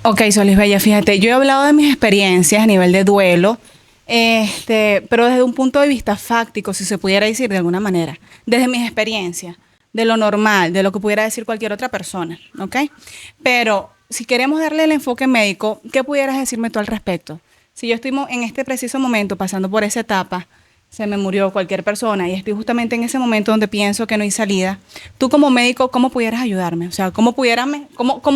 Ok, Solis Bella, fíjate, yo he hablado de mis experiencias a nivel de duelo, pero desde un punto de vista fáctico, si se pudiera decir de alguna manera, desde mis experiencias, de lo normal, de lo que pudiera decir cualquier otra persona, ¿ok? Pero si queremos darle el enfoque médico, ¿qué pudieras decirme tú al respecto? Si yo estoy en este preciso momento pasando por esa etapa, se me murió cualquier persona y estoy justamente en ese momento donde pienso que no hay salida, tú como médico, ¿cómo pudieras ayudarme? O sea, ¿cómo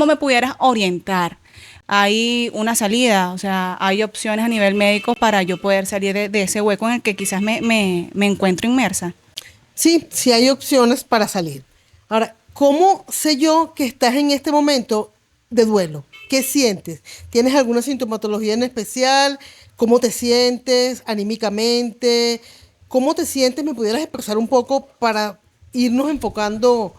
me pudieras orientar? Hay una salida, o sea, hay opciones a nivel médico para yo poder salir de ese hueco en el que quizás me encuentro inmersa. Sí, sí hay opciones para salir. Ahora, ¿cómo sé yo que estás en este momento de duelo? ¿Qué sientes? ¿Tienes alguna sintomatología en especial? ¿Cómo te sientes anímicamente? ¿Cómo te sientes? ¿Me pudieras expresar un poco para irnos enfocando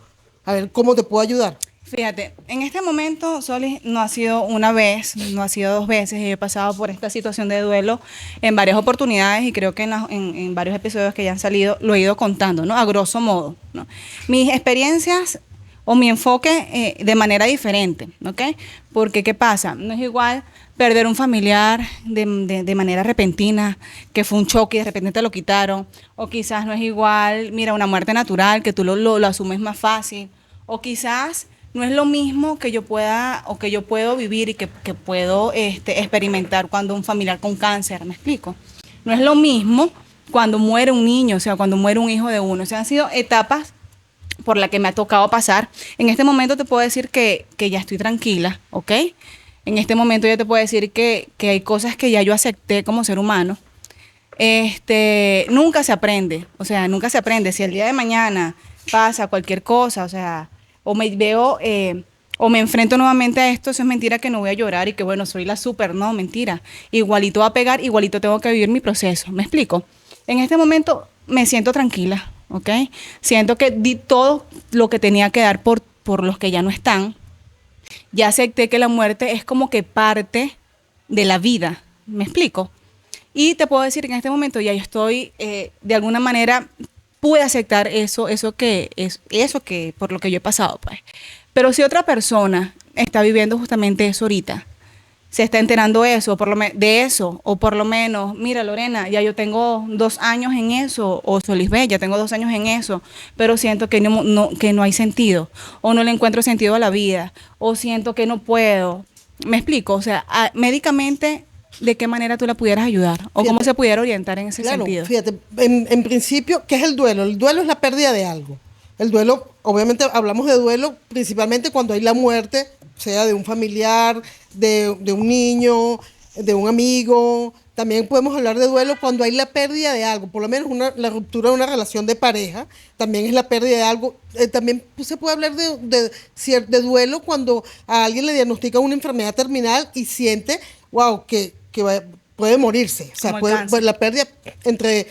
a ver cómo te puedo ayudar? Fíjate, en este momento, Solis, no ha sido una vez, no ha sido dos veces. He pasado por esta situación de duelo en varias oportunidades y creo que en varios episodios que ya han salido lo he ido contando, ¿no? A grosso modo, ¿no? Mis experiencias o mi enfoque de manera diferente, ¿ok? Porque, ¿qué pasa? No es igual perder un familiar de manera repentina, que fue un choque y de repente te lo quitaron, o quizás no es igual, mira, una muerte natural, que tú lo asumes más fácil, o quizás no es lo mismo que yo pueda o que yo puedo vivir y que puedo experimentar cuando un familiar con cáncer, ¿me explico? No es lo mismo cuando muere un niño, o sea, cuando muere un hijo de uno. O sea, han sido etapas por las que me ha tocado pasar. En este momento te puedo decir que ya estoy tranquila, ¿ok? En este momento ya te puedo decir que hay cosas que ya yo acepté como ser humano. Nunca se aprende, o sea, nunca se aprende. Si el día de mañana pasa cualquier cosa, o sea, o me veo, o me enfrento nuevamente a esto, eso es mentira que no voy a llorar y que bueno, soy la super, no, mentira. Igualito va a pegar, igualito tengo que vivir mi proceso, ¿me explico? En este momento me siento tranquila, ¿ok? Siento que di todo lo que tenía que dar por los que ya no están. Ya acepté que la muerte es como que parte de la vida, ¿me explico? Y te puedo decir que en este momento ya yo estoy, de alguna manera, pude aceptar eso que por lo que yo he pasado, pues. Pero si otra persona está viviendo justamente eso ahorita, se está enterando eso, de eso, o por lo menos, mira Lorena, ya yo tengo 2 años en eso, o Solisbeth, ya tengo 2 años en eso, pero siento que no hay sentido, o no le encuentro sentido a la vida, o siento que no puedo. Me explico, o sea, médicamente, ¿de qué manera tú la pudieras ayudar? O cómo Fíjate, se pudiera orientar en ese claro, sentido. fíjate, en principio, ¿qué es el duelo? El duelo es la pérdida de algo. El duelo, obviamente hablamos de duelo principalmente cuando hay la muerte, sea de un familiar, de un niño, de un amigo. También podemos hablar de duelo cuando hay la pérdida de algo, por lo menos la ruptura de una relación de pareja, también es la pérdida de algo. También pues, se puede hablar de duelo cuando a alguien le diagnostican una enfermedad terminal y siente, wow, puede morirse. O sea, Como el cáncer. la pérdida, entre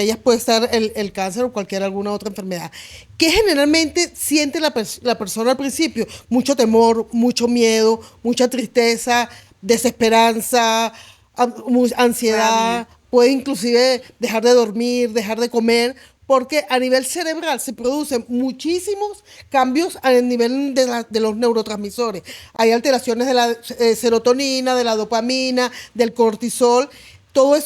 ellas puede estar el cáncer o alguna otra enfermedad. ¿Qué generalmente siente la persona al principio? Mucho temor, mucho miedo, mucha tristeza, desesperanza, ansiedad, Rabia. puede inclusive dejar de dormir, dejar de comer, porque a nivel cerebral se producen muchísimos cambios a nivel de los neurotransmisores. Hay alteraciones de la serotonina, de la dopamina, del cortisol. Toda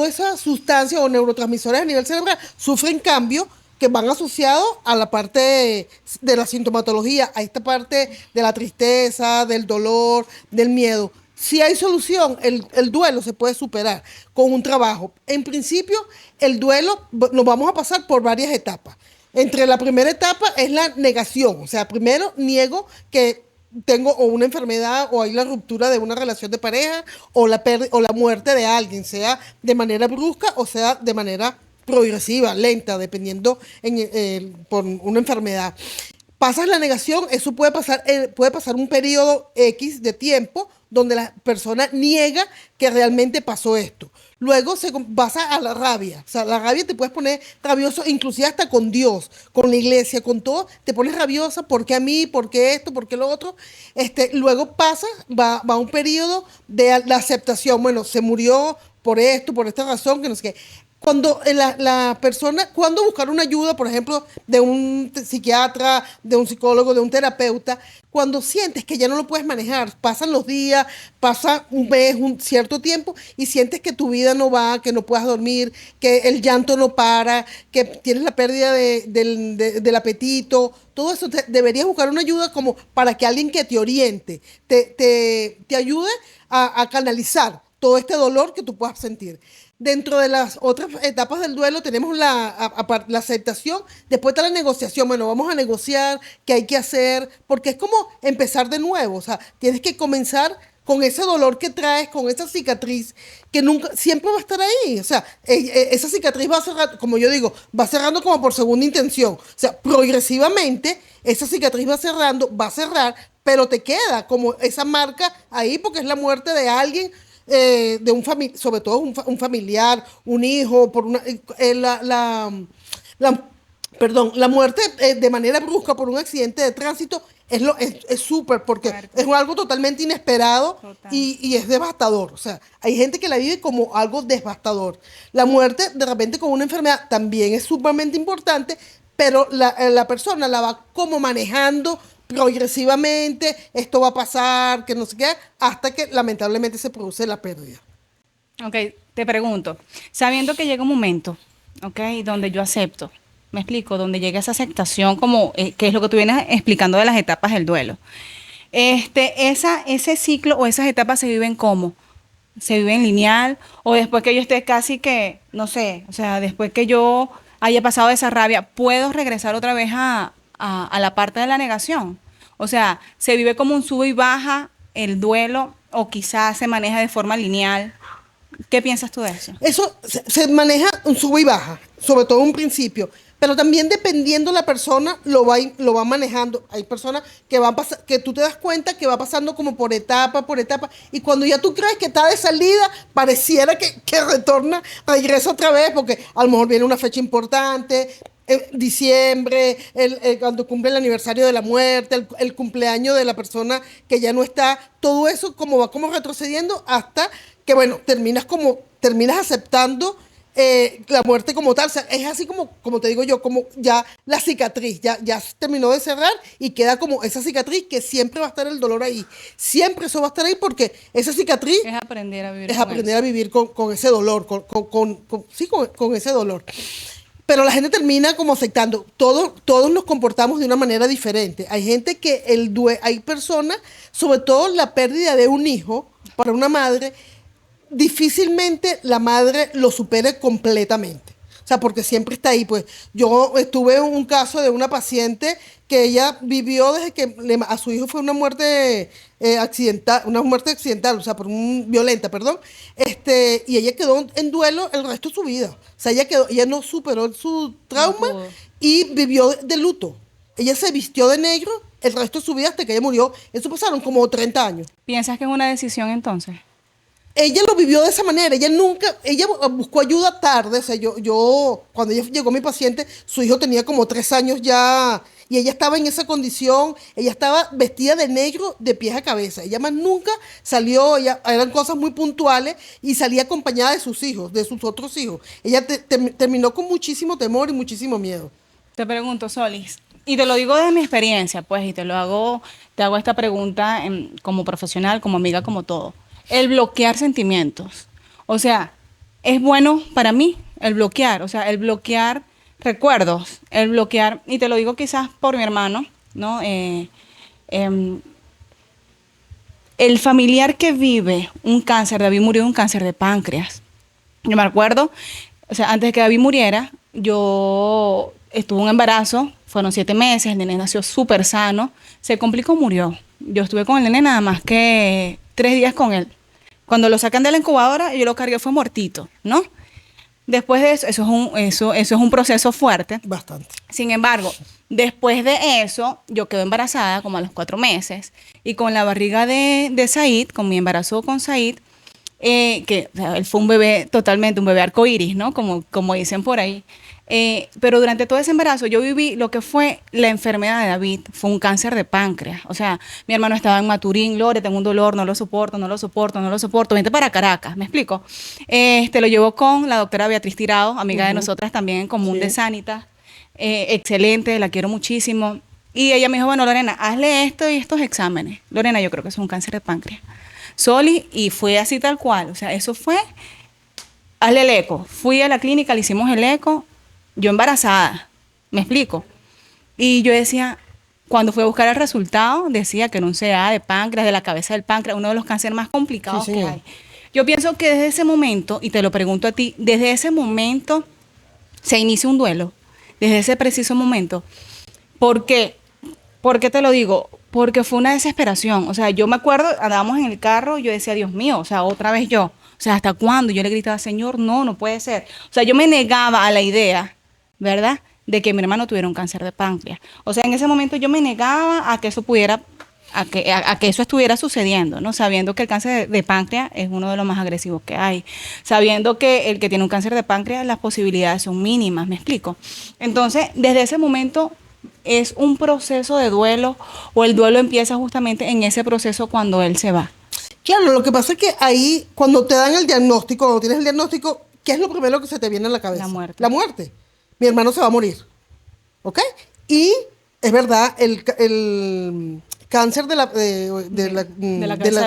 esa sustancia o neurotransmisores a nivel cerebral sufren cambios que van asociados a la parte de la sintomatología, a esta parte de la tristeza, del dolor, del miedo. Si hay solución, el duelo se puede superar con un trabajo. En principio, el duelo nos vamos a pasar por varias etapas. Entre la primera etapa es la negación, o sea, primero niego que tengo o una enfermedad o hay la ruptura de una relación de pareja o la muerte de alguien, sea de manera brusca o sea de manera progresiva, lenta, dependiendo por una enfermedad. Pasas la negación, eso puede pasar un periodo X de tiempo donde la persona niega que realmente pasó esto. Luego pasa a la rabia. O sea, la rabia te puedes poner rabioso, inclusive hasta con Dios, con la iglesia, con todo. Te pones rabiosa, ¿por qué a mí? ¿Por qué esto? ¿Por qué lo otro? Luego va un periodo de la aceptación. Bueno, se murió por esto, por esta razón, que no sé qué. cuando la persona, cuando buscar una ayuda, por ejemplo, de un psiquiatra, de un psicólogo, de un terapeuta, cuando sientes que ya no lo puedes manejar, pasan los días, pasa un mes, un cierto tiempo, y sientes que tu vida no va, que no puedas dormir, que el llanto no para, que tienes la pérdida del apetito, todo eso, deberías buscar una ayuda como para que alguien que te oriente, te ayude a canalizar todo este dolor que tú puedas sentir. Dentro de las otras etapas del duelo tenemos la aceptación, después está la negociación. Bueno, vamos a negociar qué hay que hacer, porque es como empezar de nuevo. O sea, tienes que comenzar con ese dolor que traes, con esa cicatriz que nunca, siempre va a estar ahí. O sea, esa cicatriz va a cerrar, como yo digo, va cerrando como por segunda intención. O sea, progresivamente esa cicatriz va cerrando, va a cerrar, pero te queda como esa marca ahí porque es la muerte de alguien, de sobre todo un familiar, un hijo, por la- perdón, la muerte de manera brusca por un accidente de tránsito es súper porque Fuerte. es algo totalmente inesperado Total. y es devastador. O sea, hay gente que la vive como algo devastador. La muerte de repente con una enfermedad también es sumamente importante, pero la persona la va como manejando progresivamente, esto va a pasar, que no sé qué, hasta que lamentablemente se produce la pérdida. Ok, te pregunto, sabiendo que llega un momento, ok, donde yo acepto, me explico, donde llega esa aceptación, como que es lo que tú vienes explicando de las etapas del duelo. Ese ciclo o esas etapas se viven ¿cómo? ¿Se viven lineal? O después que yo esté casi que, no sé, o sea, después que yo haya pasado esa rabia, ¿puedo regresar otra vez a la parte de la negación? O sea, ¿se vive como un sube y baja el duelo o quizás se maneja de forma lineal? ¿Qué piensas tú de eso? Eso se maneja un sube y baja, sobre todo en un principio, pero también dependiendo la persona lo va manejando. Hay personas que que tú te das cuenta que va pasando como por etapa, y cuando ya tú crees que está de salida, pareciera que regresa otra vez, porque a lo mejor viene una fecha importante, diciembre, cuando cumple el aniversario de la muerte, el cumpleaños de la persona que ya no está, todo eso como va como retrocediendo hasta que, bueno, terminas aceptando la muerte como tal. O sea, es así como te digo yo, como ya la cicatriz, ya terminó de cerrar y queda como esa cicatriz que siempre va a estar el dolor ahí. Siempre eso va a estar ahí porque esa cicatriz Es aprender a vivir es con aprender eso. a vivir con ese dolor, sí, con ese dolor. Pero la gente termina como aceptando. Todos nos comportamos de una manera diferente. Hay gente que hay personas, sobre todo la pérdida de un hijo para una madre, difícilmente la madre lo supere completamente. O sea, porque siempre está ahí. Pues yo estuve en un caso de una paciente que ella vivió desde que a su hijo fue una muerte accidental, o sea, violenta, perdón. Y ella quedó en duelo el resto de su vida. O sea, ella no superó su No trauma pudo. y vivió de luto. Ella se vistió de negro el resto de su vida hasta que ella murió. Eso pasaron como 30 años. ¿Piensas que es una decisión entonces? Ella lo vivió de esa manera. Ella buscó ayuda tarde. O sea, cuando ella llegó mi paciente, su hijo tenía como 3 años ya, y ella estaba en esa condición. Ella estaba vestida de negro de pies a cabeza. Ella más nunca salió, eran cosas muy puntuales, y salía acompañada de sus hijos, de sus otros hijos. Ella terminó con muchísimo temor y muchísimo miedo. Te pregunto, Solis, y te lo digo desde mi experiencia, pues, y te hago esta pregunta como profesional, como amiga, como todo. El bloquear sentimientos. O sea, es bueno para mí el bloquear, o sea, el bloquear recuerdos, el bloquear, y te lo digo quizás por mi hermano, ¿no? Em, el familiar que vive un cáncer, David murió de un cáncer de páncreas. Yo me acuerdo, o sea, antes de que David muriera, yo estuve en un embarazo, fueron 7 meses, el nene nació súper sano, se complicó, murió. Yo estuve con el nene nada más que 3 días con él. Cuando lo sacan de la incubadora, yo lo cargué, fue muertito, ¿no? Después de eso, eso es un proceso fuerte. Bastante. Sin embargo, después de eso, yo quedé embarazada como a los 4 meses y con la barriga de Said, con mi embarazo con Said, que o sea, él fue un bebé totalmente, un bebé arcoíris, ¿no? Como dicen por ahí. Pero durante todo ese embarazo yo viví lo que fue la enfermedad de David, fue un cáncer de páncreas. O sea, mi hermano estaba en Maturín, Lore, tengo un dolor, no lo soporto, no lo soporto, no lo soporto, vente para Caracas, ¿me explico? Lo llevó con la doctora Beatriz Tirado, amiga de nosotras también en común de Sí. Sanitas, excelente, la quiero muchísimo. Y ella me dijo, bueno, Lorena, hazle esto y estos exámenes. Lorena, yo creo que es un cáncer de páncreas. Soli, y fue así tal cual, o sea, eso fue, hazle el eco. Fui a la clínica, le hicimos el eco, yo embarazada, ¿me explico? Y yo decía, cuando fui a buscar el resultado, decía que era un CA de páncreas, de la cabeza del páncreas, uno de los cánceres más complicados Sí, que señor. hay. Yo pienso que desde ese momento, y te lo pregunto a ti, desde ese momento se inicia un duelo, desde ese preciso momento. ¿Por qué? ¿Por qué te lo digo? Porque fue una desesperación. O sea, yo me acuerdo, andábamos en el carro y yo decía, Dios mío, o sea, otra vez yo. O sea, ¿hasta cuándo? Yo le gritaba, Señor, no, no puede ser. O sea, yo me negaba a la idea, ¿verdad? De que mi hermano tuviera un cáncer de páncreas. O sea, en ese momento yo me negaba a que eso pudiera, a que eso estuviera sucediendo, ¿no? Sabiendo que el cáncer de páncreas es uno de los más agresivos que hay. Sabiendo que el que tiene un cáncer de páncreas, las posibilidades son mínimas, ¿me explico? Entonces, desde ese momento es un proceso de duelo o el duelo empieza justamente en ese proceso cuando él se va. Claro, lo que pasa es que ahí, cuando te dan el diagnóstico, cuando tienes el diagnóstico, ¿qué es lo primero que se te viene a la cabeza? La muerte. La muerte. Mi hermano se va a morir. ¿Ok? Y es verdad, el cáncer de la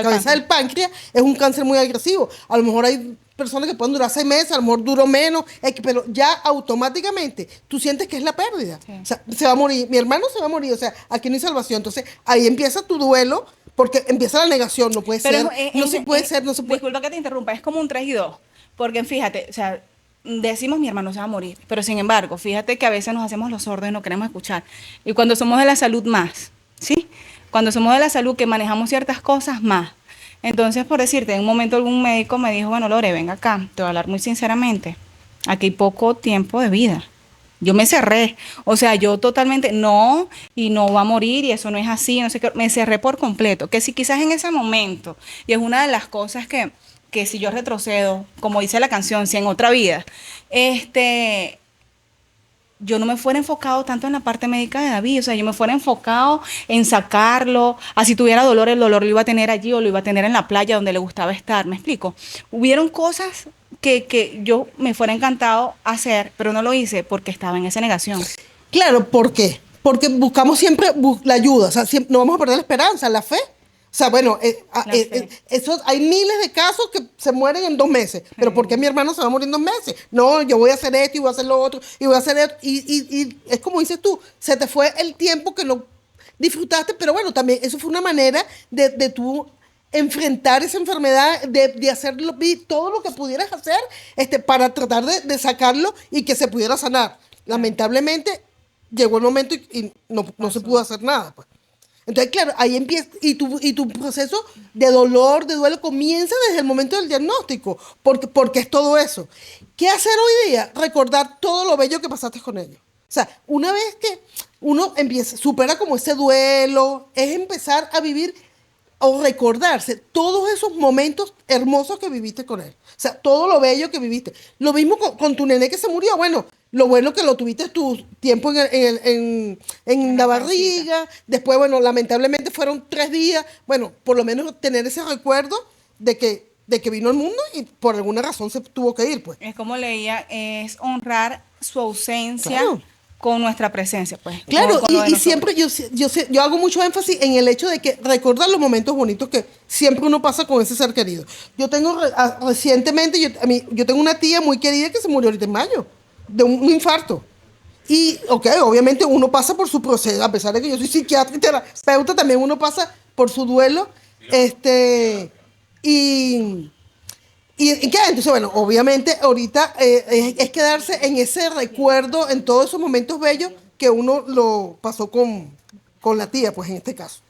cabeza del páncreas es un cáncer muy agresivo. A lo mejor hay personas que pueden durar 6 meses, a lo mejor duró menos, pero ya automáticamente tú sientes que es la pérdida. Sí. O sea, se va a morir, mi hermano se va a morir, o sea, aquí no hay salvación. Entonces ahí empieza tu duelo porque empieza la negación, no puede ser, no se puede ser, no se puede. Disculpa que te interrumpa, es como un 3 y 2. Porque fíjate, o sea, decimos mi hermano se va a morir, pero sin embargo, fíjate que a veces nos hacemos los sordos y no queremos escuchar. Y cuando somos de la salud más, ¿sí? Cuando somos de la salud que manejamos ciertas cosas más. Entonces, por decirte, en un momento algún médico me dijo, bueno, Lore, venga acá, te voy a hablar muy sinceramente, aquí hay poco tiempo de vida. Yo me cerré, o sea, yo totalmente no, y no va a morir, y eso no es así, no sé qué, me cerré por completo, que si quizás en ese momento, y es una de las cosas que si yo retrocedo, como dice la canción, si en otra vida, yo no me fuera enfocado tanto en la parte médica de David, o sea, yo me fuera enfocado en sacarlo, así tuviera dolor, el dolor lo iba a tener allí o lo iba a tener en la playa donde le gustaba estar, ¿me explico? Hubieron cosas que yo me fuera encantado hacer, pero no lo hice porque estaba en esa negación. Claro, ¿por qué? Porque buscamos siempre la ayuda, o sea, no vamos a perder la esperanza, la fe. O sea, bueno, La fe. hay miles de casos que se mueren en 2 meses, pero ¿por qué Sí. mi hermano se va a morir en 2 meses? No, yo voy a hacer esto y voy a hacer lo otro y voy a hacer esto. Y es como dices tú, se te fue el tiempo que no disfrutaste, pero bueno, también eso fue una manera de tú enfrentar esa enfermedad, de hacerlo, todo lo que pudieras hacer para tratar de sacarlo y que se pudiera sanar. Lamentablemente llegó el momento y no se pudo hacer nada, pues. Entonces, claro, ahí empieza, y tu proceso de dolor, de duelo, comienza desde el momento del diagnóstico, porque es todo eso. ¿Qué hacer hoy día? Recordar todo lo bello que pasaste con ellos. O sea, una vez que uno empieza, supera como ese duelo, es empezar a vivir o recordarse todos esos momentos hermosos que viviste con él. O sea, todo lo bello que viviste. Lo mismo con tu nene que se murió. Bueno, lo bueno que lo tuviste tu tiempo en la barriga. Después, bueno, lamentablemente fueron 3 días. Bueno, por lo menos tener ese recuerdo de que vino al mundo y por alguna razón se tuvo que ir, pues. Es como leía, es honrar su ausencia Claro. con nuestra presencia, pues. Claro, con lo de y nosotros. siempre yo hago mucho énfasis en el hecho de que recordar los momentos bonitos que siempre uno pasa con ese ser querido. Yo tengo recientemente, yo tengo una tía muy querida que se murió ahorita en mayo, de un infarto. Y, ok, obviamente uno pasa por su proceso, a pesar de que yo soy psiquiatra y terapeuta, también uno pasa por su duelo. Y, ¿Y qué? Entonces, bueno, obviamente ahorita es quedarse en ese recuerdo, en todos esos momentos bellos que uno lo pasó con la tía, pues en este caso.